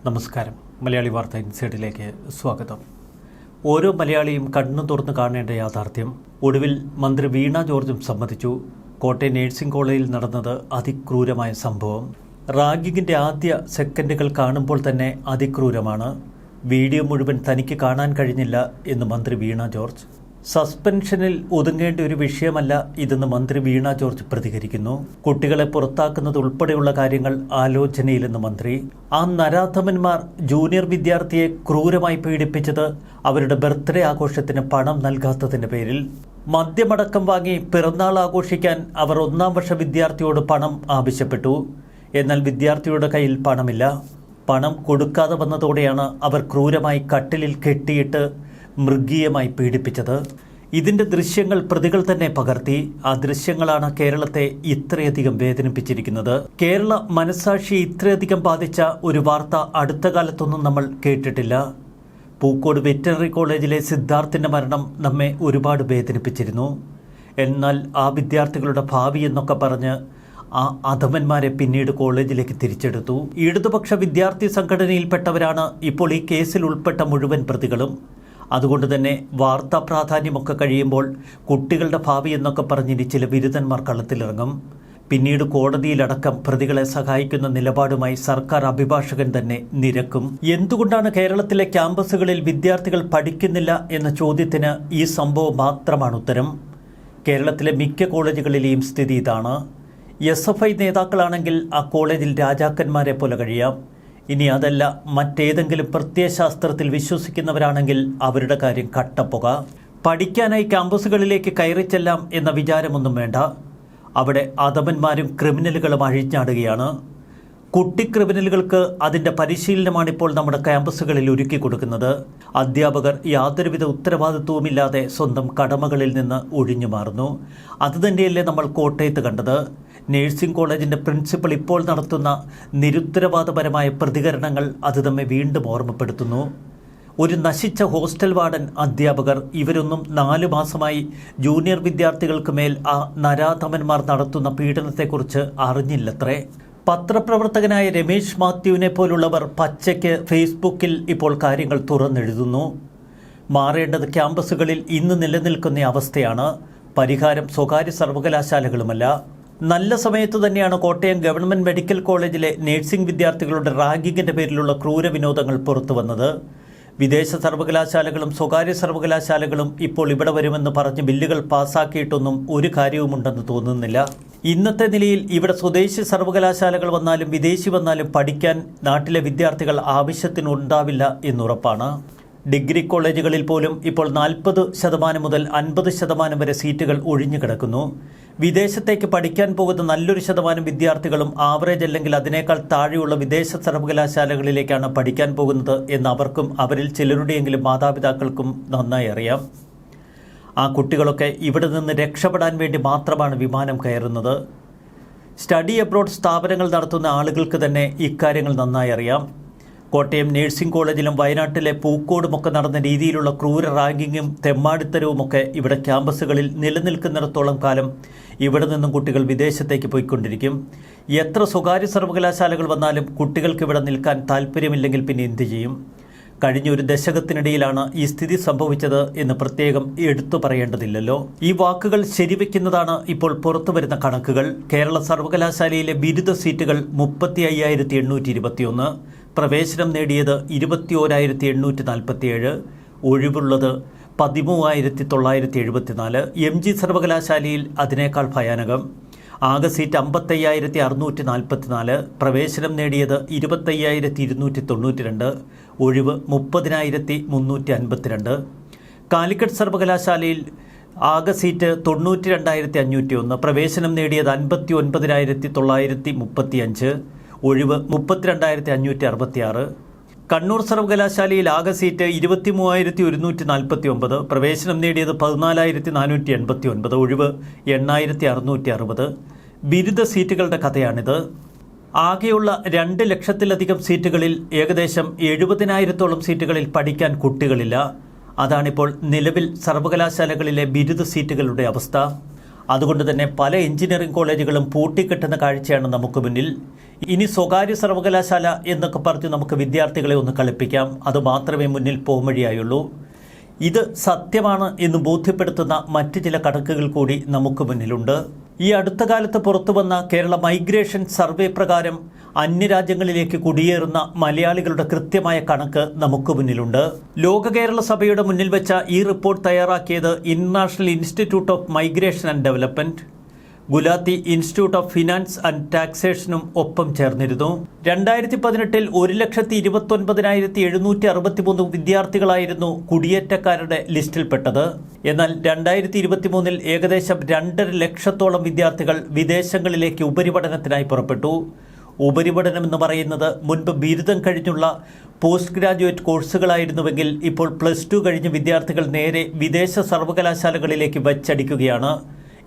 നമസ്കാരം. മലയാളി വാർത്ത ഇൻസൈഡിലേക്ക് സ്വാഗതം. ഓരോ മലയാളിയും കണ്ണു തുറന്ന് കാണേണ്ട യാഥാർത്ഥ്യം ഒടുവിൽ മന്ത്രി വീണ ജോർജും സമ്മതിച്ചു. കോട്ടയം നഴ്സിംഗ് കോളേജിൽ നടന്നത് അതിക്രൂരമായ സംഭവം. റാഗിങ്ങിൻ്റെ ആദ്യ സെക്കൻഡുകൾ കാണുമ്പോൾ തന്നെ അതിക്രൂരമാണ്. വീഡിയോ മുഴുവൻ തനിക്ക് കാണാൻ കഴിഞ്ഞില്ല എന്ന് മന്ത്രി വീണ ജോർജ്. സസ്പെൻഷനിൽ ഒതുങ്ങേണ്ട ഒരു വിഷയമല്ല ഇതെന്ന് മന്ത്രി വീണ ജോർജ് പ്രതികരിക്കുന്നു. കുട്ടികളെ പുറത്താക്കുന്നത് ഉൾപ്പെടെയുള്ള കാര്യങ്ങൾ ആലോചനയിലെന്ന് മന്ത്രി. ആ നരാധമന്മാർ ജൂനിയർ വിദ്യാർത്ഥിയെ ക്രൂരമായി പീഡിപ്പിച്ചത് അവരുടെ ബർത്ത്ഡേ ആഘോഷത്തിന് പണം നൽകാത്തതിൻ്റെ പേരിൽ. മദ്യമടക്കം വാങ്ങി പിറന്നാൾ ആഘോഷിക്കാൻ അവർ 1-ാം വർഷ വിദ്യാർത്ഥിയോട് പണം ആവശ്യപ്പെട്ടു. എന്നാൽ വിദ്യാർത്ഥിയുടെ കയ്യിൽ പണമില്ല. പണം കൊടുക്കാതെ വന്നതോടെയാണ് അവർ ക്രൂരമായി കട്ടിലിൽ കെട്ടിയിട്ട് മൃഗീയമായി പീഡിപ്പിച്ചത്. ഇതിൻ്റെ ദൃശ്യങ്ങൾ പ്രതികൾ തന്നെ പകർത്തി. ആ ദൃശ്യങ്ങളാണ് കേരളത്തെ ഇത്രയധികം വേദനിപ്പിച്ചിരിക്കുന്നത്. കേരള മനസ്സാക്ഷിയെ ഇത്രയധികം ബാധിച്ച ഒരു വാർത്ത അടുത്ത കാലത്തൊന്നും നമ്മൾ കേട്ടിട്ടില്ല. പൂക്കോട് വെറ്ററിനറി കോളേജിലെ സിദ്ധാർത്ഥിൻ്റെ മരണം നമ്മെ ഒരുപാട് വേദനിപ്പിച്ചിരുന്നു. എന്നാൽ ആ വിദ്യാർത്ഥികളുടെ ഭാവി എന്നൊക്കെ പറഞ്ഞ് ആ അധമന്മാരെ പിന്നീട് കോളേജിലേക്ക് തിരിച്ചെടുത്തു. ഇടതുപക്ഷ വിദ്യാർത്ഥി സംഘടനയിൽപ്പെട്ടവരാണ് ഇപ്പോൾ ഈ കേസിൽ ഉൾപ്പെട്ട മുഴുവൻ പ്രതികളും. അതുകൊണ്ട് തന്നെ വാർത്താ പ്രാധാന്യമൊക്കെ കഴിയുമ്പോൾ കുട്ടികളുടെ ഭാവി എന്നൊക്കെ പറഞ്ഞിനി ചില ബിരുദന്മാർ കളത്തിലിറങ്ങും. പിന്നീട് കോടതിയിലടക്കം പ്രതികളെ സഹായിക്കുന്ന നിലപാടുമായി സർക്കാർ അഭിഭാഷകൻ തന്നെ നിരക്കും. എന്തുകൊണ്ടാണ് കേരളത്തിലെ ക്യാമ്പസുകളിൽ വിദ്യാർത്ഥികൾ പഠിക്കുന്നില്ല എന്ന ചോദ്യത്തിന് ഈ സംഭവം മാത്രമാണ് ഉത്തരം. കേരളത്തിലെ മിക്ക കോളേജുകളിലെയും സ്ഥിതി ഇതാണ്. SFI നേതാക്കളാണെങ്കിൽ ആ കോളേജിൽ രാജാക്കന്മാരെ പോലെ കഴിയാം. ഇനി അതല്ല, മറ്റേതെങ്കിലും പ്രത്യയശാസ്ത്രത്തിൽ വിശ്വസിക്കുന്നവരാണെങ്കിൽ അവരുടെ കാര്യം കട്ടപ്പുക. പഠിക്കാനായി ക്യാമ്പസുകളിലേക്ക് കയറിച്ചെല്ലാം എന്ന വിചാരമൊന്നും വേണ്ട. അവിടെ അധമന്മാരും ക്രിമിനലുകളും അഴിഞ്ഞാടുകയാണ്. കുട്ടി ക്രിമിനലുകൾക്ക് അതിൻ്റെ പരിശീലനമാണിപ്പോൾ നമ്മുടെ ക്യാമ്പസുകളിൽ ഒരുക്കി കൊടുക്കുന്നത്. അധ്യാപകർ യാതൊരുവിധ ഉത്തരവാദിത്വവുമില്ലാതെ സ്വന്തം കടമകളിൽ നിന്ന് ഒഴിഞ്ഞു മാറുന്നു. അതുതന്നെയല്ലേ നമ്മൾ കോട്ടയത്ത് കണ്ടത്. നഴ്സിംഗ് കോളേജിൻ്റെ പ്രിൻസിപ്പൽ ഇപ്പോൾ നടത്തുന്ന നിരുത്തരവാദപരമായ പ്രതികരണങ്ങൾ അത് നമ്മെ വീണ്ടും ഓർമ്മപ്പെടുത്തുന്നു. ഒരു നശിച്ച ഹോസ്റ്റൽ വാർഡൻ, അധ്യാപകർ ഇവരൊന്നും 4 മാസമായി ജൂനിയർ വിദ്യാർത്ഥികൾക്ക് മേൽ ആ നരാധമന്മാർ നടത്തുന്ന പീഡനത്തെക്കുറിച്ച് അറിഞ്ഞില്ലത്രേ. പത്രപ്രവർത്തകനായ രമേശ് മാത്യുവിനെ പോലുള്ളവർ പച്ചയ്ക്ക് ഫേസ്ബുക്കിൽ ഇപ്പോൾ കാര്യങ്ങൾ തുറന്നെഴുതുന്നു. മാറേണ്ടത് ക്യാമ്പസുകളിൽ ഇന്ന് നിലനിൽക്കുന്ന അവസ്ഥയാണ്. പരിഹാരം സ്വകാര്യ സർവകലാശാലകളുമല്ല. നല്ല സമയത്ത് തന്നെയാണ് കോട്ടയം ഗവൺമെൻറ് മെഡിക്കൽ കോളേജിലെ നഴ്സിംഗ് വിദ്യാർത്ഥികളുടെ റാഗിങ്ങിൻ്റെ പേരിലുള്ള ക്രൂര വിനോദങ്ങൾ പുറത്തു വന്നത്. വിദേശ സർവകലാശാലകളും സ്വകാര്യ സർവകലാശാലകളും ഇപ്പോൾ ഇവിടെ വരുമെന്ന് പറഞ്ഞ് ബില്ലുകൾ പാസ്സാക്കിയിട്ടൊന്നും ഒരു കാര്യവുമുണ്ടെന്ന് തോന്നുന്നില്ല. ഇന്നത്തെ നിലയിൽ ഇവിടെ സ്വദേശി സർവകലാശാലകൾ വന്നാലും വിദേശി വന്നാലും പഠിക്കാൻ നാട്ടിലെ വിദ്യാർത്ഥികൾ ആവശ്യത്തിനുണ്ടാവില്ല എന്നുറപ്പാണ്. ഡിഗ്രി കോളേജുകളിൽ പോലും ഇപ്പോൾ 40% മുതൽ 50% വരെ സീറ്റുകൾ ഒഴിഞ്ഞു കിടക്കുന്നു. വിദേശത്തേക്ക് പഠിക്കാൻ പോകുന്ന നല്ലൊരു ശതമാനം വിദ്യാർത്ഥികളും ആവറേജ് അല്ലെങ്കിൽ അതിനേക്കാൾ താഴെയുള്ള വിദേശ സർവകലാശാലകളിലേക്കാണ് പഠിക്കാൻ പോകുന്നത് എന്ന് അവർക്കും അവരിൽ ചിലരുടെയെങ്കിലും മാതാപിതാക്കൾക്കും നന്നായി അറിയാം. ആ കുട്ടികളൊക്കെ ഇവിടെ നിന്ന് രക്ഷപ്പെടാൻ വേണ്ടി മാത്രമാണ് വിമാനം കയറുന്നത്. സ്റ്റഡി അബ്രോഡ് സ്ഥാപനങ്ങൾ നടത്തുന്ന ആളുകൾക്ക് തന്നെ ഇക്കാര്യങ്ങൾ നന്നായി അറിയാം. കോട്ടയം നഴ്സിംഗ് കോളേജിലും വയനാട്ടിലെ പൂക്കോടുമൊക്കെ നടന്ന രീതിയിലുള്ള ക്രൂര റാഗിങ്ങും തെമ്മാടിത്തരവുമൊക്കെ ഇവിടെ ക്യാമ്പസുകളിൽ നിലനിൽക്കുന്നിടത്തോളം കാലം ഇവിടെ നിന്നും കുട്ടികൾ വിദേശത്തേക്ക് പോയിക്കൊണ്ടിരിക്കും. എത്ര സ്വകാര്യ സർവകലാശാലകൾ വന്നാലും കുട്ടികൾക്ക് ഇവിടെ നിൽക്കാൻ താല്പര്യമില്ലെങ്കിൽ പിന്നെ എന്തു ചെയ്യും? കഴിഞ്ഞ ഒരു ദശകത്തിനിടയിലാണ് ഈ സ്ഥിതി സംഭവിച്ചത് എന്ന് പ്രത്യേകം എടുത്തു പറയേണ്ടതില്ലല്ലോ. ഈ വാക്കുകൾ ശരിവെക്കുന്നതാണ് ഇപ്പോൾ പുറത്തുവരുന്ന കണക്കുകൾ. കേരള സർവകലാശാലയിലെ ബിരുദ സീറ്റുകൾ 35,821, പ്രവേശനം നേടിയത് 21,847, ഒഴിവുള്ളത് 13,974. MG സർവകലാശാലയിൽ അതിനേക്കാൾ ഭയാനകം. ആകെ സീറ്റ് 55,644, പ്രവേശനം നേടിയത് 25,292, ഒഴിവ് 30,352. കാലിക്കറ്റ് സർവകലാശാലയിൽ ആകെ സീറ്റ് 92,501, പ്രവേശനം നേടിയത് 59,935, ഒഴിവ് 32,566. കണ്ണൂർ സർവകലാശാലയിൽ ആകെ സീറ്റ് 23,149, പ്രവേശനം നേടിയത് 14,489, ഒഴിവ് 8,660. ബിരുദ സീറ്റുകളുടെ കഥയാണിത്. ആകെയുള്ള 2 ലക്ഷത്തിലധികം സീറ്റുകളിൽ ഏകദേശം 70,000-ഓളം സീറ്റുകളിൽ പഠിക്കാൻ കുട്ടികളില്ല. അതാണിപ്പോൾ നിലവിൽ സർവകലാശാലകളിലെ ബിരുദ സീറ്റുകളുടെ അവസ്ഥ. അതുകൊണ്ട് തന്നെ പല എഞ്ചിനീയറിംഗ് കോളേജുകളും പൂട്ടിക്കെട്ടുന്ന കാഴ്ചയാണ് നമുക്ക് മുന്നിൽ. ഇനി സ്വകാര്യ സർവകലാശാല എന്നൊക്കെ പറഞ്ഞ് നമുക്ക് വിദ്യാർത്ഥികളെ ഒന്ന് കളിപ്പിക്കാം, അത് മാത്രമേ മുന്നിൽ പോംവഴിയായുള്ളൂ. ഇത് സത്യമാണ് എന്ന് ബോധ്യപ്പെടുത്തുന്ന മറ്റ് ചില കണക്കുകൾ കൂടി നമുക്ക് മുന്നിലുണ്ട്. ഈ അടുത്ത കാലത്ത് പുറത്തുവന്ന കേരള മൈഗ്രേഷൻ സർവേ പ്രകാരം അന്യരാജ്യങ്ങളിലേക്ക് കുടിയേറുന്ന മലയാളികളുടെ കൃത്യമായ കണക്ക് നമുക്ക് മുന്നിലുണ്ട്. ലോക കേരള സഭയുടെ മുന്നിൽ വെച്ച ഈ റിപ്പോർട്ട് തയ്യാറാക്കിയത് international institute of migration and development, Gulati institute of finance and ടാക്സേഷനും ഒപ്പം ചേർന്നിരുന്നു. 2018 1,29,763 വിദ്യാർത്ഥികളായിരുന്നു കുടിയേറ്റക്കാരുടെ ലിസ്റ്റിൽപ്പെട്ടത്. എന്നാൽ 2023 ഏകദേശം 2.5 ലക്ഷത്തോളം വിദ്യാർത്ഥികൾ വിദേശങ്ങളിലേക്ക് ഉപരിപഠനത്തിനായി പുറപ്പെട്ടു. ഉപരിപഠനം എന്ന് പറയുന്നത് മുൻപ് ബിരുദം കഴിഞ്ഞുള്ള പോസ്റ്റ് ഗ്രാജുവേറ്റ് കോഴ്സുകളായിരുന്നുവെങ്കിൽ ഇപ്പോൾ +2 കഴിഞ്ഞ് വിദ്യാർത്ഥികൾ നേരെ വിദേശ സർവകലാശാലകളിലേക്ക് വച്ചടിക്കുകയാണ്.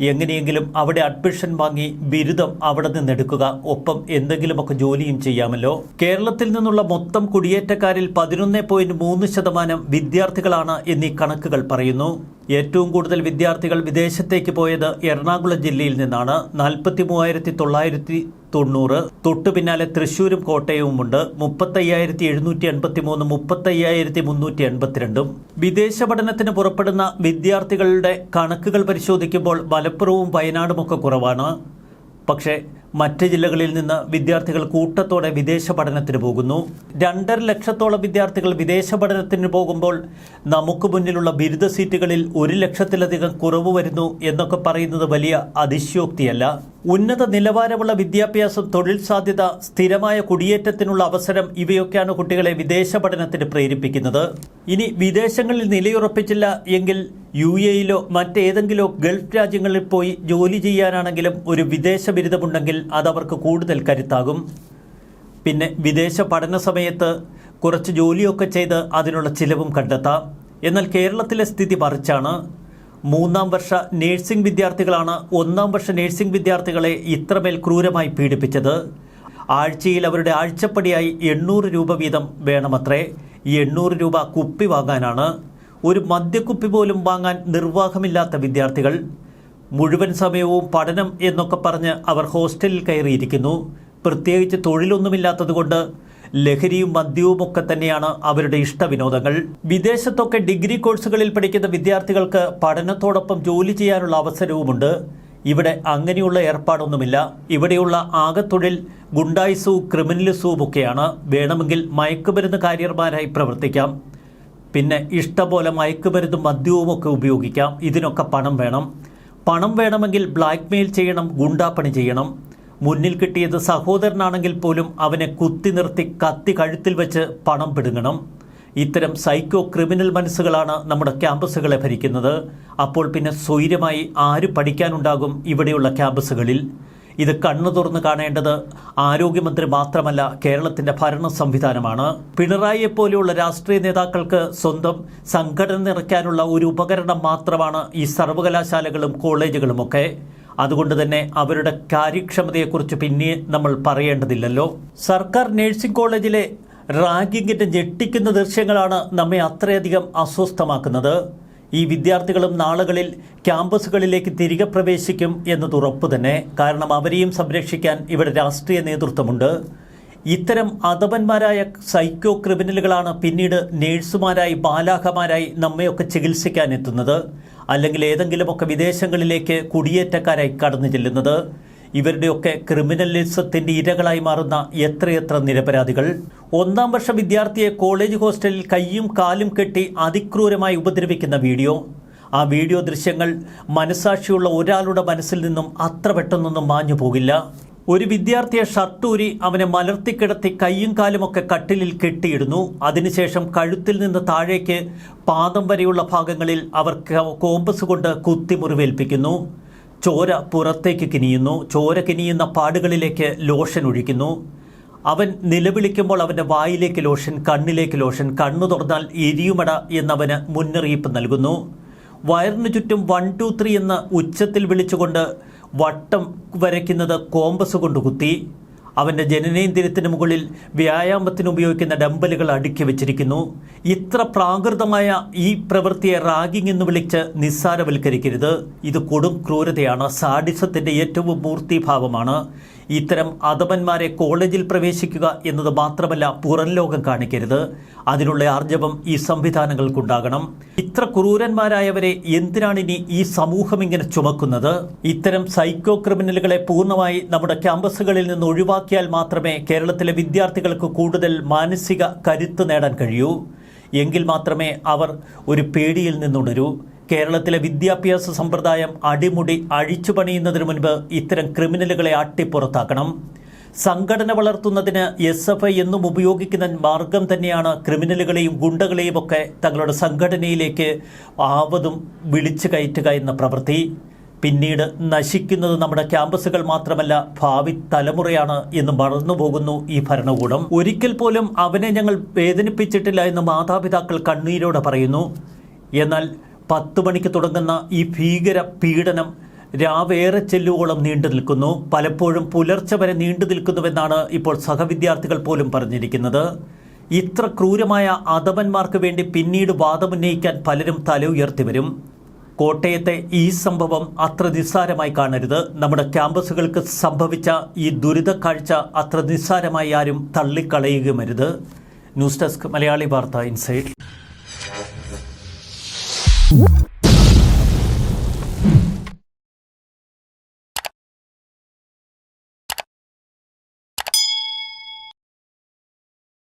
എങ്ങനെയെങ്കിലും അവിടെ അഡ്മിഷൻ വാങ്ങി ബിരുദം അവിടെ നിന്നെടുക്കുക, ഒപ്പം എന്തെങ്കിലുമൊക്കെ ജോലിയും ചെയ്യാമല്ലോ. കേരളത്തിൽ നിന്നുള്ള മൊത്തം കുടിയേറ്റക്കാരിൽ 11.3% വിദ്യാർത്ഥികളാണ് എന്നീ കണക്കുകൾ പറയുന്നു. ഏറ്റവും കൂടുതൽ വിദ്യാർത്ഥികൾ വിദേശത്തേക്ക് പോയത് എറണാകുളം ജില്ലയിൽ നിന്നാണ്, 43,990. തൊട്ടു പിന്നാലെ തൃശ്ശൂരും കോട്ടയവുമുണ്ട്, 35,783, 35,382. വിദേശ പഠനത്തിന് പുറപ്പെടുന്ന വിദ്യാർത്ഥികളുടെ കണക്കുകൾ പരിശോധിക്കുമ്പോൾ മലപ്പുറവും വയനാടുമൊക്കെ കുറവാണ്. പക്ഷേ മറ്റ് ജില്ലകളിൽ നിന്ന് വിദ്യാർത്ഥികൾ കൂട്ടത്തോടെ വിദേശ പഠനത്തിന് പോകുന്നു. 2.5 ലക്ഷത്തോളം വിദ്യാർത്ഥികൾ വിദേശ പഠനത്തിന് പോകുമ്പോൾ നമുക്ക് മുന്നിലുള്ള ബിരുദ സീറ്റുകളിൽ 1 ലക്ഷത്തിലധികം കുറവ് വരുന്നു എന്നൊക്കെ പറയുന്നത് വലിയ അതിശയോക്തിയല്ല. ഉന്നത നിലവാരമുള്ള വിദ്യാഭ്യാസം, തൊഴിൽ സാധ്യത, സ്ഥിരമായ കുടിയേറ്റത്തിനുള്ള അവസരം, ഇവയൊക്കെയാണ് കുട്ടികളെ വിദേശ പഠനത്തിന് പ്രേരിപ്പിക്കുന്നത്. ഇനി വിദേശങ്ങളിൽ നിലയുറപ്പിച്ചില്ല എങ്കിൽ UAE-യിലോ മറ്റേതെങ്കിലോ ഗൾഫ് രാജ്യങ്ങളിൽ പോയി ജോലി ചെയ്യാനാണെങ്കിലും ഒരു വിദേശ ബിരുദമുണ്ടെങ്കിൽ അതവർക്ക് കൂടുതൽ കരുത്താകും. പിന്നെ വിദേശ പഠന സമയത്ത് കുറച്ച് ജോലിയൊക്കെ ചെയ്ത് അതിനുള്ള ചിലവും കണ്ടെത്താം. എന്നാൽ കേരളത്തിലെ സ്ഥിതി മറിച്ചാണ്. 3ാം വർഷ നേഴ്സിംഗ് വിദ്യാർത്ഥികളാണ് 1ാം വർഷ നേഴ്സിംഗ് വിദ്യാർത്ഥികളെ ഇത്രമേൽ ക്രൂരമായി പീഡിപ്പിച്ചത്. ആഴ്ചയിൽ അവരുടെ ആഴ്ചപ്പടിയായി 800 രൂപ വീതം വേണമത്രേ. ഈ 800 രൂപ കുപ്പി വാങ്ങാനാണ്. ഒരു മദ്യക്കുപ്പി പോലും വാങ്ങാൻ നിർവാഹമില്ലാത്ത വിദ്യാർത്ഥികൾ. മുഴുവൻ സമയവും പഠനം എന്നൊക്കെ പറഞ്ഞ് അവർ ഹോസ്റ്റലിൽ കയറിയിരിക്കുന്നു. പ്രത്യേകിച്ച് തൊഴിലൊന്നുമില്ലാത്തതുകൊണ്ട് ലഹരിയും മദ്യവുമൊക്കെ തന്നെയാണ് അവരുടെ ഇഷ്ടവിനോദങ്ങൾ. വിദേശത്തൊക്കെ ഡിഗ്രി കോഴ്സുകളിൽ പഠിക്കുന്ന വിദ്യാർത്ഥികൾക്ക് പഠനത്തോടൊപ്പം ജോലി ചെയ്യാനുള്ള അവസരവുമുണ്ട്. ഇവിടെ അങ്ങനെയുള്ള ഏർപ്പാടൊന്നുമില്ല. ഇവിടെയുള്ള ആകെ തൊഴിൽ ഗുണ്ടായിസവും ക്രിമിനലിസവും ഒക്കെയാണ്. വേണമെങ്കിൽ മയക്കുമരുന്ന് കാരിയർമാരായി പ്രവർത്തിക്കാം. പിന്നെ ഇഷ്ടപോലെ മയക്കുമരുന്നും മദ്യവുമൊക്കെ ഉപയോഗിക്കാം. ഇതിനൊക്കെ പണം വേണം. പണം വേണമെങ്കിൽ ബ്ലാക്ക് മെയിൽ ചെയ്യണം, ഗുണ്ടാപ്പണി ചെയ്യണം. മുന്നിൽ കിട്ടിയത് സഹോദരനാണെങ്കിൽ പോലും അവനെ കുത്തി നിർത്തി കത്തി കഴുത്തിൽ വെച്ച് പണം പിടുങ്ങണം. ഇത്തരം സൈക്കോ ക്രിമിനൽ മനസ്സുകളാണ് നമ്മുടെ ക്യാമ്പസുകളെ ഭരിക്കുന്നത്. അപ്പോൾ പിന്നെ സ്വൈര്യമായി ആര് പഠിക്കാനുണ്ടാകും ഇവിടെയുള്ള ക്യാമ്പസുകളിൽ? ഇത് കണ്ണു തുറന്ന് കാണേണ്ടത് ആരോഗ്യമന്ത്രി മാത്രമല്ല, കേരളത്തിൻ്റെ ഭരണ സംവിധാനമാണ്. പിണറായിയെപ്പോലെയുള്ള രാഷ്ട്രീയ നേതാക്കൾക്ക് സ്വന്തം സംഘടന നിറയ്ക്കാനുള്ള ഒരു ഉപകരണം മാത്രമാണ് ഈ സർവകലാശാലകളും കോളേജുകളുമൊക്കെ. അതുകൊണ്ട് തന്നെ അവരുടെ കാര്യക്ഷമതയെക്കുറിച്ച് പിന്നെ നമ്മൾ പറയേണ്ടതില്ലല്ലോ. സർക്കാർ നഴ്സിംഗ് കോളേജിലെ റാഗിങ്ങിൻ്റെ ഞെട്ടിക്കുന്ന ദൃശ്യങ്ങളാണ് നമ്മെ അത്രയധികം അസ്വസ്ഥമാക്കുന്നത്. ഈ വിദ്യാർത്ഥികളും നാളുകളിൽ ക്യാമ്പസുകളിലേക്ക് തിരികെ പ്രവേശിക്കും എന്നത് ഉറപ്പ് തന്നെ. കാരണം അവരെയും സംരക്ഷിക്കാൻ ഇവിടെ രാഷ്ട്രീയ നേതൃത്വമുണ്ട്. ഇത്തരം അധമന്മാരായ സൈക്കോ ക്രിമിനലുകളാണ് പിന്നീട് നേഴ്സുമാരായി, ബാലാഹമാരായി നമ്മയൊക്കെ ചികിത്സിക്കാൻ എത്തുന്നത്, അല്ലെങ്കിൽ ഏതെങ്കിലുമൊക്കെ വിദേശങ്ങളിലേക്ക് കുടിയേറ്റക്കാരായി കടന്നു ചെല്ലുന്നത്. ഇവരുടെയൊക്കെ ക്രിമിനലിസത്തിൻ്റെ ഇരകളായി മാറുന്ന എത്രയെത്ര നിരപരാധികൾ. 1ാം വർഷ വിദ്യാർത്ഥിയെ കോളേജ് ഹോസ്റ്റലിൽ കയ്യും കാലും കെട്ടി അതിക്രൂരമായി ഉപദ്രവിക്കുന്ന വീഡിയോ. ആ വീഡിയോ ദൃശ്യങ്ങൾ മനസാക്ഷിയുള്ള ഒരാളുടെ മനസ്സിൽ നിന്നും അത്ര പെട്ടെന്നൊന്നും മാഞ്ഞു പോകില്ല. ഒരു വിദ്യാർത്ഥിയെ ഷർട്ടൂരി അവനെ മലർത്തിക്കിടത്തി കയ്യും കാലുമൊക്കെ കട്ടിലിൽ കെട്ടിയിടുന്നു. അതിനുശേഷം കഴുത്തിൽ നിന്ന് താഴേക്ക് പാദം വരെയുള്ള ഭാഗങ്ങളിൽ അവർ കോമ്പസ് കൊണ്ട് കുത്തി മുറിവേൽപ്പിക്കുന്നു. ചോര പുറത്തേക്ക് കിനിയുന്നു. ചോര കിനിയുന്ന പാടുകളിലേക്ക് ലോഷൻ ഒഴിക്കുന്നു. അവൻ നിലവിളിക്കുമ്പോൾ അവൻ്റെ വായിലേക്ക് ലോഷൻ, കണ്ണിലേക്ക് ലോഷൻ, കണ്ണു തുറന്നാൽ എരിയുമട എന്നവന് മുന്നറിയിപ്പ് നൽകുന്നു. വയറിനു ചുറ്റും 1, 2, 3 എന്ന് ഉച്ചത്തിൽ വിളിച്ചുകൊണ്ട് വട്ടം വരയ്ക്കുന്നത് കോമ്പസ് കൊണ്ട് കുത്തി. അവൻ്റെ ജനനേന്ദ്രിയത്തിന് മുകളിൽ വ്യായാമത്തിന് ഉപയോഗിക്കുന്ന ഡംബലുകൾ അടുക്കി വെച്ചിരിക്കുന്നു. ഇത്ര പ്രാകൃതമായ ഈ പ്രവൃത്തിയെ റാഗിംഗ് എന്ന് വിളിച്ച് നിസ്സാരവൽക്കരിക്കരുത്. ഇത് കൊടും ക്രൂരതയാണ്, സാഡിസത്തിൻ്റെ ഏറ്റവും മൂർത്തിഭാവമാണ്. ഇത്തരം അധമന്മാരെ കോളേജിൽ പ്രവേശിക്കുക എന്നത് മാത്രമല്ല, പുറം ലോകം കാണിക്കരുത്. അതിനുള്ള ആർജവം ഈ സംവിധാനങ്ങൾക്കുണ്ടാകണം. ഇത്ര ക്രൂരന്മാരായവരെ എന്തിനാണിനി ഈ സമൂഹം ഇങ്ങനെ ചുമക്കുന്നത്? ഇത്തരം സൈക്കോ ക്രിമിനലുകളെ പൂർണ്ണമായി നമ്മുടെ ക്യാമ്പസുകളിൽ നിന്ന് ഒഴിവാക്കിയാൽ മാത്രമേ കേരളത്തിലെ വിദ്യാർത്ഥികൾക്ക് കൂടുതൽ മാനസിക കരുത്ത് നേടാൻ കഴിയൂ. എങ്കിൽ മാത്രമേ അവർ ഒരു പേടിയിൽ നിന്നുണരൂ. കേരളത്തിലെ വിദ്യാഭ്യാസ സമ്പ്രദായം അടിമുടി അഴിച്ചുപണിയുന്നതിന് മുൻപ് ഇത്തരം ക്രിമിനലുകളെ അട്ടിപ്പുറത്താക്കണം. സംഘടന വളർത്തുന്നതിന് SFI എന്നും ഉപയോഗിക്കുന്ന മാർഗം തന്നെയാണ് ക്രിമിനലുകളെയും ഗുണ്ടകളെയും ഒക്കെ തങ്ങളുടെ സംഘടനയിലേക്ക് ആവതും വിളിച്ചു കയറ്റുക എന്ന പ്രവൃത്തി. പിന്നീട് നശിക്കുന്നത് നമ്മുടെ ക്യാമ്പസുകൾ മാത്രമല്ല, ഭാവി തലമുറയാണ് എന്ന് മറന്നുപോകുന്നു ഈ ഭരണകൂടം. ഒരിക്കൽ പോലും അവനെ ഞങ്ങൾ വേദനിപ്പിച്ചിട്ടില്ല എന്ന് മാതാപിതാക്കൾ കണ്ണീരോടെ പറയുന്നു. എന്നാൽ 10 മണിക്ക് തുടങ്ങുന്ന ഈ ഭീകര പീഡനം രാവേറെ ചെല്ലുവോളം നീണ്ടു നിൽക്കുന്നു. പലപ്പോഴും പുലർച്ചെ വരെ നീണ്ടു നിൽക്കുന്നുവെന്നാണ് ഇപ്പോൾ സഹവിദ്യാർത്ഥികൾ പോലും പറഞ്ഞിരിക്കുന്നത്. ഇത്ര ക്രൂരമായ അധമന്മാർക്ക് വേണ്ടി പിന്നീട് വാദമുന്നയിക്കാൻ പലരും തല ഉയർത്തി വരും. കോട്ടയത്തെ ഈ സംഭവം അത്ര നിസ്സാരമായി കാണരുത്. നമ്മുടെ ക്യാമ്പസുകൾക്ക് സംഭവിച്ച ഈ ദുരിത കാഴ്ച അത്ര നിസ്സാരമായി ആരും തള്ളിക്കളയുകയുമരുത്. ന്യൂസ് ഡെസ്ക് മലയാളി വാർത്ത ഇൻസൈഡ്.